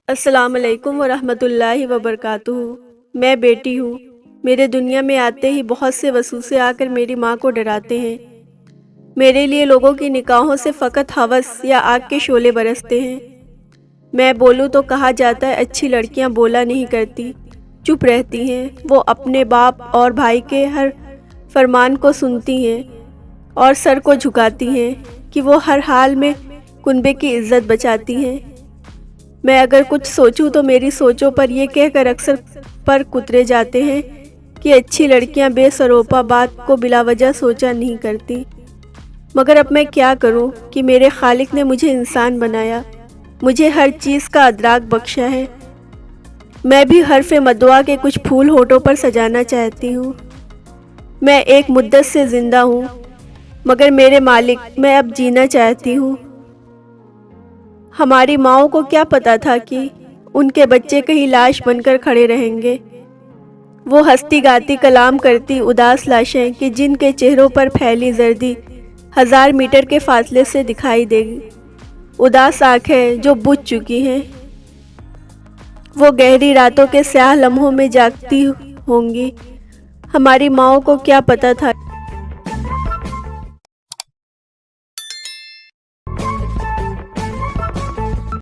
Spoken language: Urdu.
السلام علیکم ورحمۃ اللہ وبرکاتہ۔ میں بیٹی ہوں۔ میرے دنیا میں آتے ہی بہت سے وسوسے آ کر میری ماں کو ڈراتے ہیں۔ میرے لیے لوگوں کی نگاہوں سے فقط ہوس یا آگ کے شعلے برستے ہیں۔ میں بولوں تو کہا جاتا ہے اچھی لڑکیاں بولا نہیں کرتی، چپ رہتی ہیں۔ وہ اپنے باپ اور بھائی کے ہر فرمان کو سنتی ہیں اور سر کو جھکاتی ہیں کہ وہ ہر حال میں کنبے کی عزت بچاتی ہیں۔ میں اگر کچھ سوچوں تو میری سوچوں پر یہ کہہ کر اکثر پر کترے جاتے ہیں کہ اچھی لڑکیاں بے سروپا بات کو بلا وجہ سوچا نہیں کرتی۔ مگر اب میں کیا کروں کہ میرے خالق نے مجھے انسان بنایا، مجھے ہر چیز کا ادراک بخشا ہے۔ میں بھی حرف مدعا کے کچھ پھول ہونٹوں پر سجانا چاہتی ہوں۔ میں ایک مدت سے زندہ ہوں، مگر میرے مالک میں اب جینا چاہتی ہوں۔ ہماری ماؤں کو کیا پتا تھا کہ ان کے بچے کہیں لاش بن کر کھڑے رہیں گے۔ وہ ہنستی گاتی کلام کرتی اداس لاشیں کہ جن کے چہروں پر پھیلی زردی 1000 میٹر کے فاصلے سے دکھائی دے گی، اداس آنکھیں جو بجھ چکی ہیں، وہ گہری راتوں کے سیاہ لمحوں میں جاگتی ہوں گی۔ ہماری ماؤں کو کیا پتا تھا